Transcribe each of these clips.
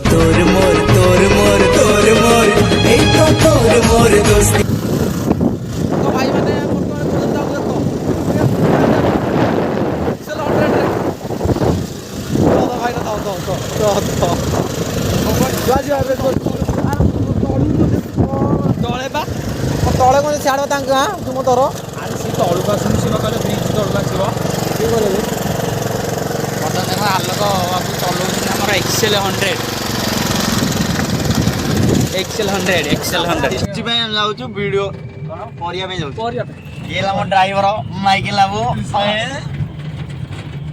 तोर मोर तोर मोर तोर मोर এই তো তোর মোর দোস্তি तो भाई मैंने भाई ना तले बा तले कौन सियाड़ बतांग हां तुम तोर अरे सी तळुक आसुन सी नकाले ब्रिज तळुक आसीबो की बोले पता देखो आलोक बाबू चलौछन हमर एक्सेल 100 इसी पे हम जाऊ छु वीडियो परिया में जाऊ परिया ये ला मोर ड्राइवर माइक लाबो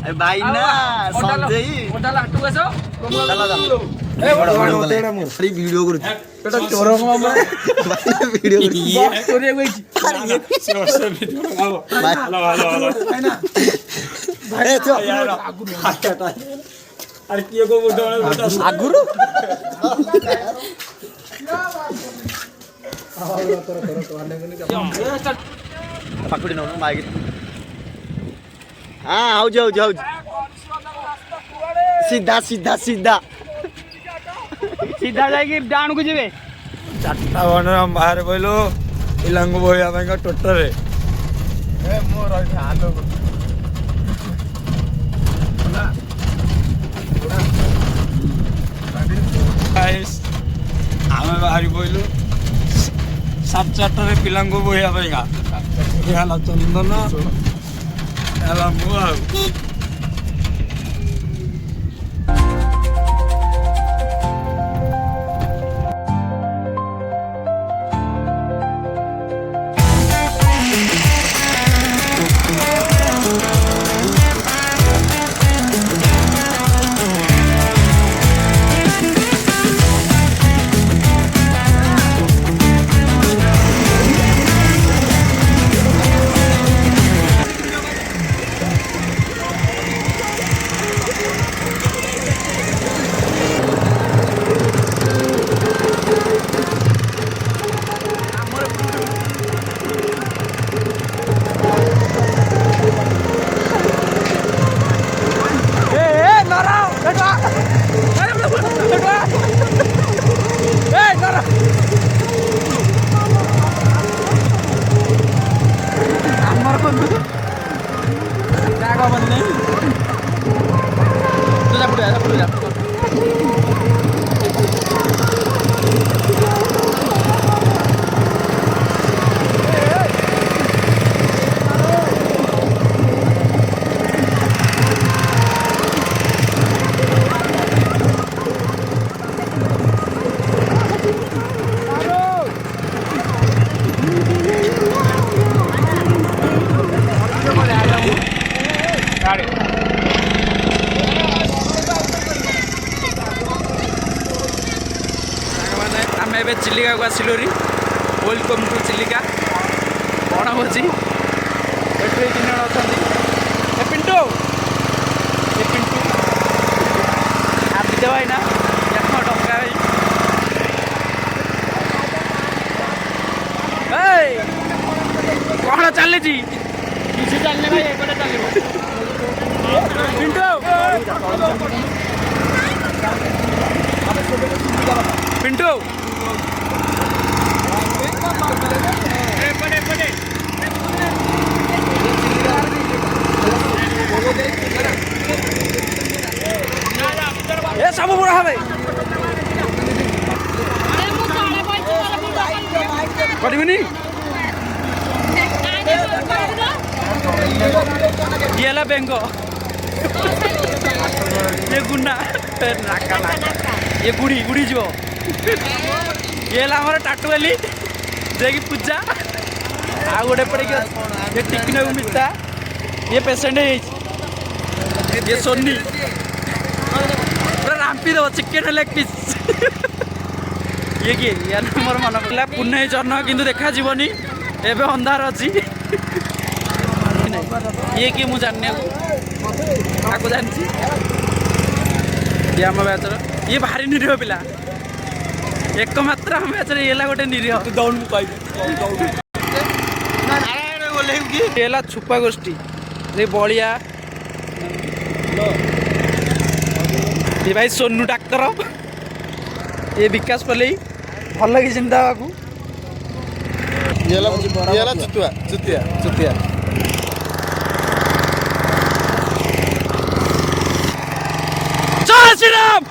ए भाई ना संजय मोटाला हटू आसो चला जा ए बड़ा मोर फ्री वीडियो करू बेटा चोर को भाई वीडियो करू ये चोरी गई से वीडियो हेलो हेलो है ना ए तो यार अरे किए को बोलतो आगुरु पकड़ी ना माइक हां आउ जाऊ सीधा सीधा सीधा सीधा जाके डाण को जेबे चार्टा बन बाहर बोलो इलांगो बोया भाई टोटर रे ए मोर हालो गाइस आमे बाहर बोइलु सात चार्टा रे पिलांगो बोया भाई का याला चंदन याला मुआ चिलिका को आसिलोरी वेलकम टू चिलिका कौन भोजी एटे तीन जन अच्छा पिंटू आदित्य भाई ना टंका भाई कौन चली किसी चलने भाई एपटे चलो पिंटू ये सब बुरा है कटबिनी ये ला बेंगो ये गुंडा नाका ये गुड़ी गुड़ी जो ये ला हमारा टाटू वाली देखी पूजा आ गोटे पड़े ये टिकने को मिलता ये पेशेंट है ये सोनी पूरा राम्पी दो चिकेन लेग पीस ये कि यार मोर मन पड़ला पुण्य चरण किंतु देखा जीवनी एबे अंधार अछि ये कि मु जानने को जानछि ये आम बैचर ये भारी निरीह पिला एकमात्र आम बैचर ये ला गोटे निरीह दौड़ मु कहि ये छुपा गोष्ठी ये बलिया ये भाई सोनू डाक्तर ये विकास पल्ले भल लगी चिंता बाकू चुतिया चुतिया चुतिया जय श्री राम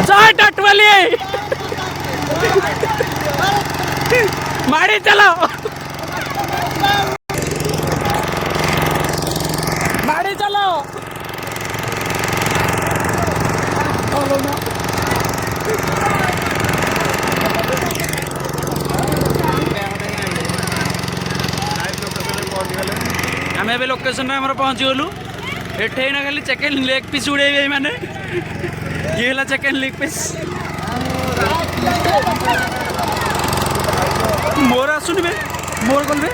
जय टाटवाली मारी चलो मारी चलो आम ए लोकेशन पहुँची गलु एठे ना खाली चिकेन लेग पीस उड़े मैंने ये चिकेन लेग पीस मोर आसुनि बे मोर कल बे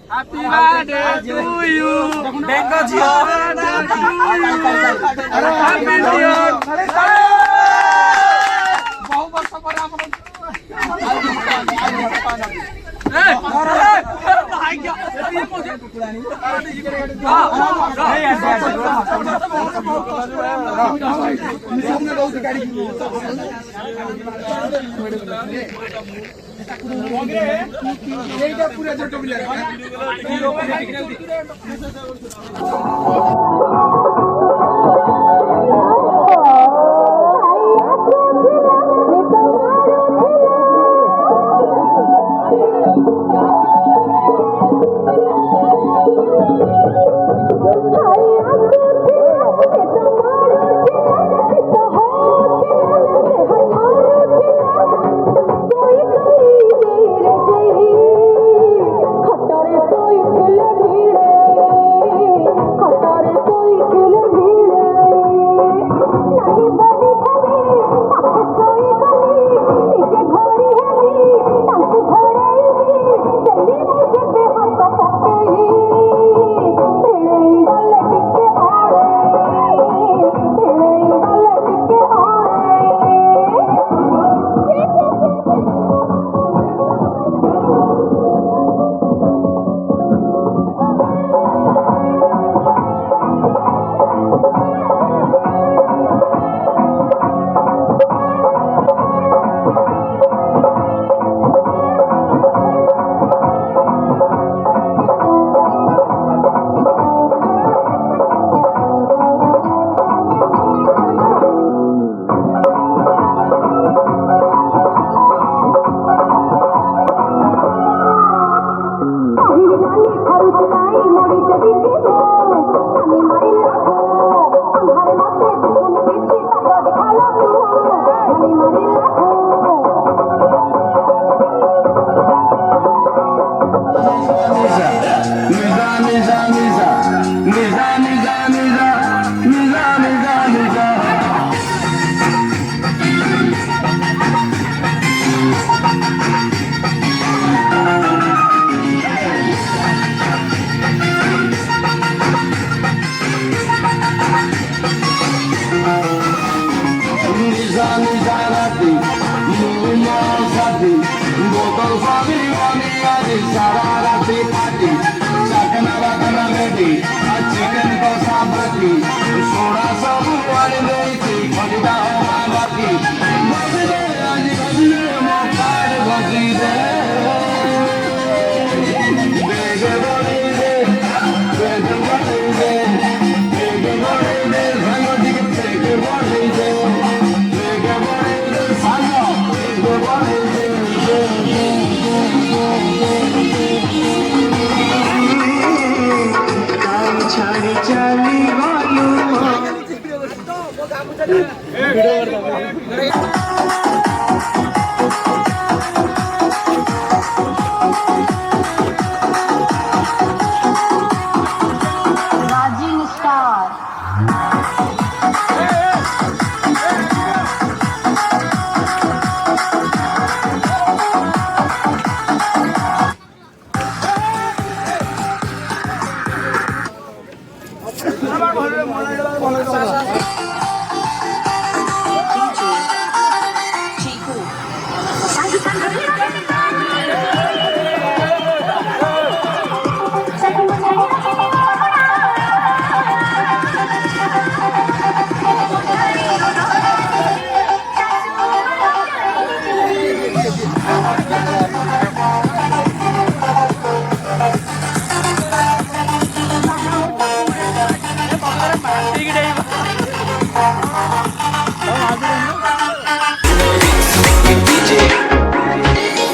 Happy birthday to you. Bengo Jio. Happy New Year. बहुत वर्ष पर आप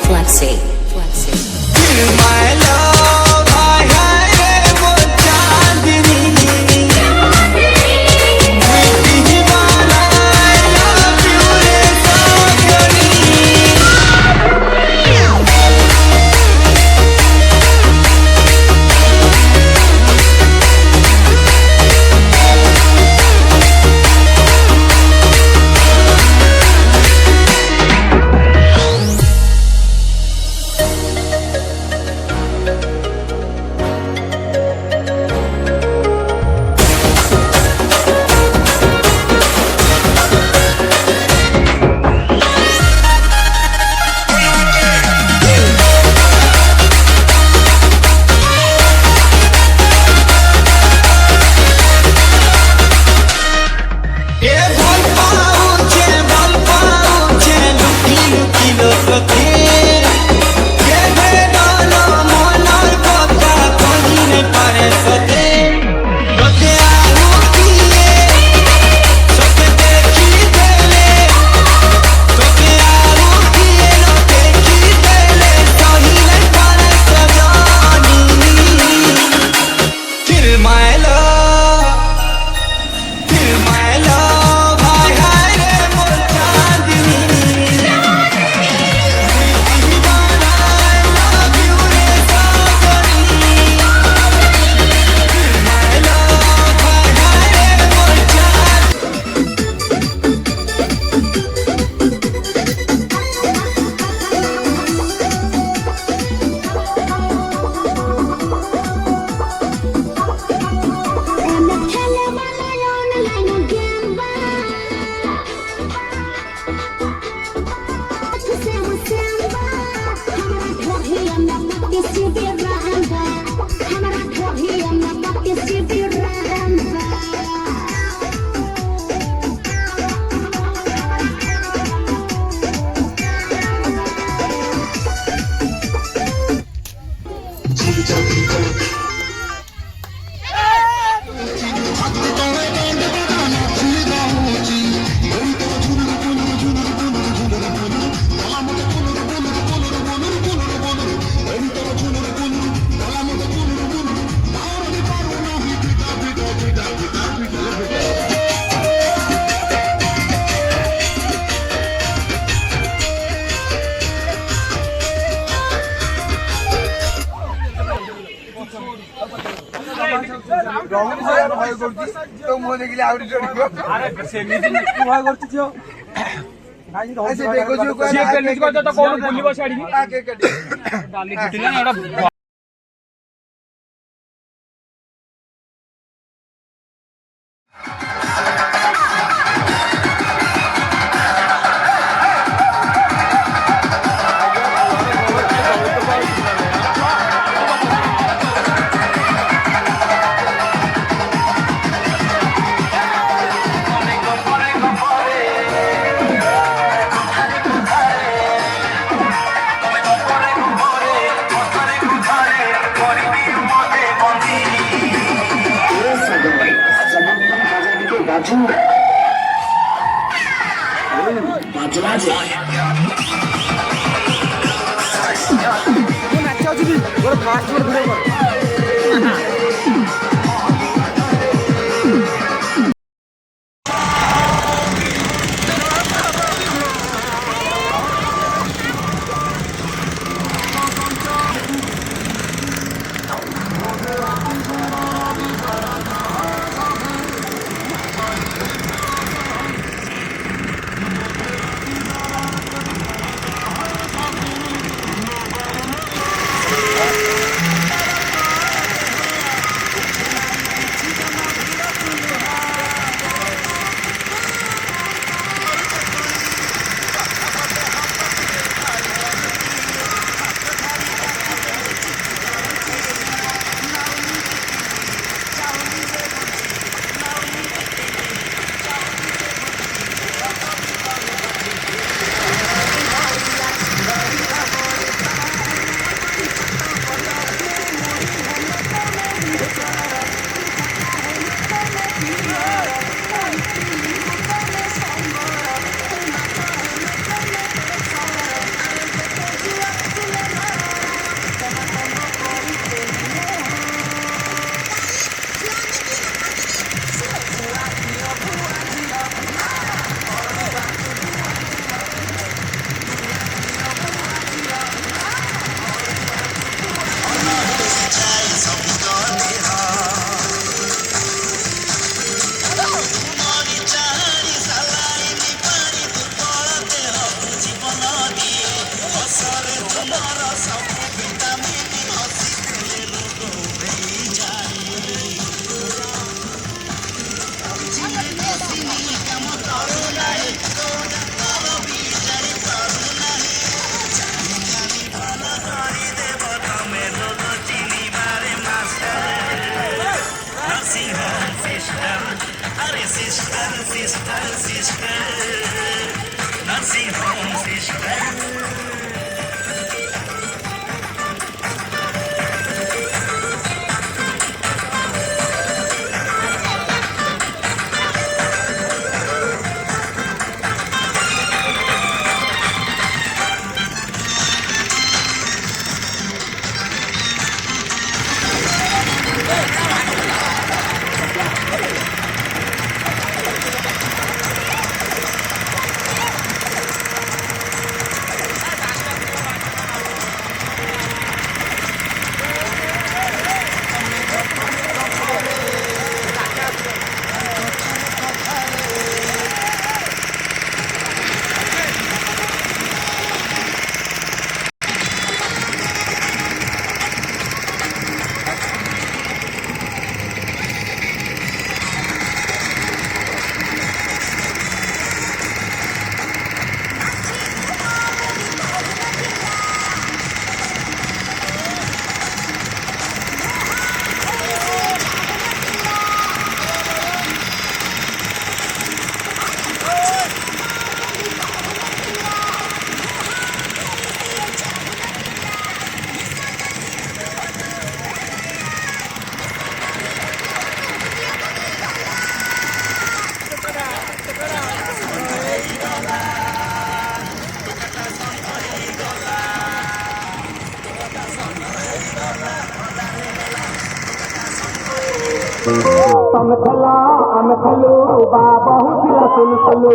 Flexi. Flexi. My love, I had a chandni. Dीवाना, I love you रे साजनी. ଭୟ କରୁଛି ତ ମୁହଁ ଦେଖିଲେ ଆହୁରି ଚଢିବ। ଆରେ ସେମିତି ଭୟ କରୁଛି ଝିଅ। ବୁଲିବ ଛାଡିକି तम खला हम खलू बा बहुत सुलसुलु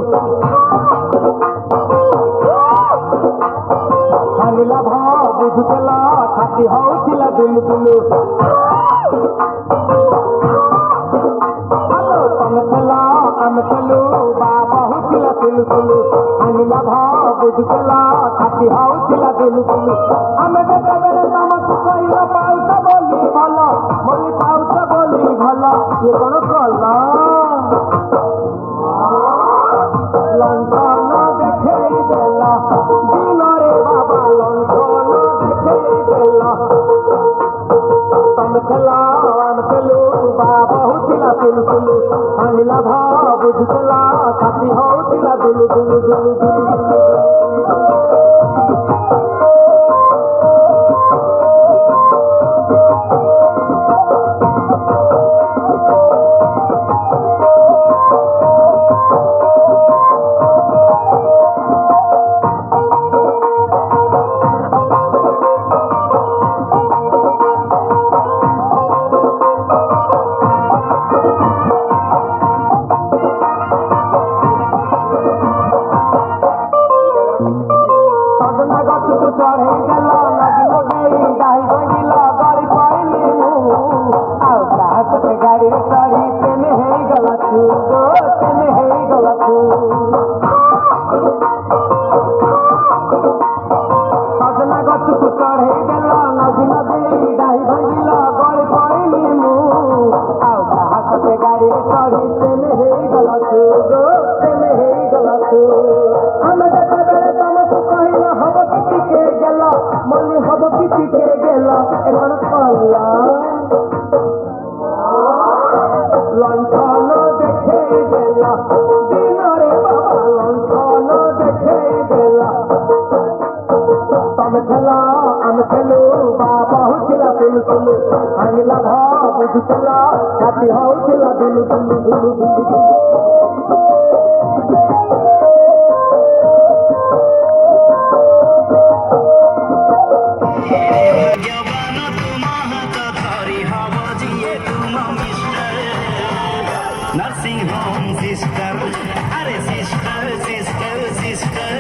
हानिला भा बुझला छाती होतिला दुलुलु हेलो तम खला हम खलू बा बहुत सुलसुलु हानिला भा बुझला छाती होतिला दुलुलु हम देखबे तमक कहिला पाउता बोली भला बोली पाउता बोली भला ये कोन कला लंठन देखेई देला दिन रे बाबा लंठन देखेई देला तम खला हम खलू बा बहुतिला सुलसुलु हानिला भा बुझला छाती होतिला दुलुलु लंठन देखे देला दिन रे बाबा लंठन देखे देला तम खला हम खलू बाबा होतिला सुलसुलु हानिला भा बुझला छाती होतिला दुलुलु Nursing home sister, are sister, sister, sister.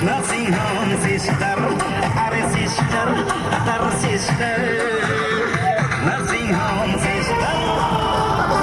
Nursing home sister, are sister, are sister. Nursing home sister.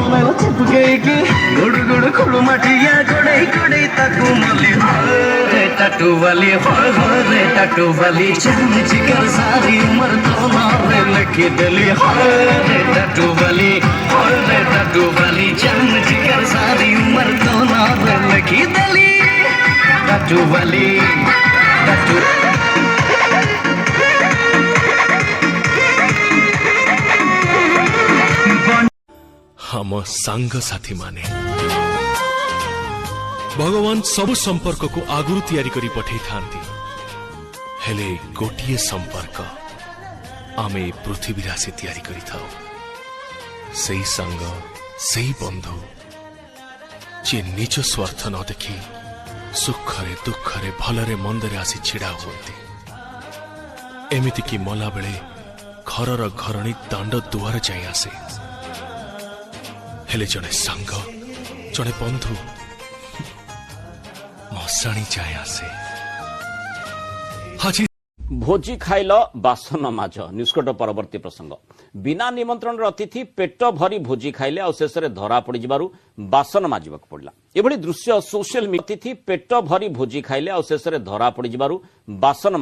में चिपके के गुड़ गुड़ खुड़ मटिया गोड़े गोड़े तकू मली रे टटू वाली रे टटू वाली चांद जिगर सारी उम्र तो नारे लिखी दिली रे टटू वाली चांद जिगर सारी उम्र तो नारे लिखी दिली टटू वाली टटू हम सांग साथी माने भगवान सब संपर्क को आगुरु तैयारी करी पठै थांती हेले गोटिए संपर्क आमे पृथ्वी राशि तैयारी करी थाओ सही संग सही बंधु जे निज स्वार्थ न देखी सुखरे दुखरे भलरे मंदरे आसी छिड़ा होती एमिति की मला बेले घरर घरणी दांड दुआर जाई आसे हेले जड़े सांग जड़े बंधु मशाणी जाए आसे हाजी भोजी खाइल बासन माझ निष्कट परवर्ती प्रसंग बिना निमंत्रण अतिथि पेट भरी भोजी खाइले और शेष में धरा पड़ बासन माजिबाक पड़ला एभली दृश्य सोशल मीडिया अतिथि पेट भरी भोजी खाइले और शेष में धरा पड़ बासन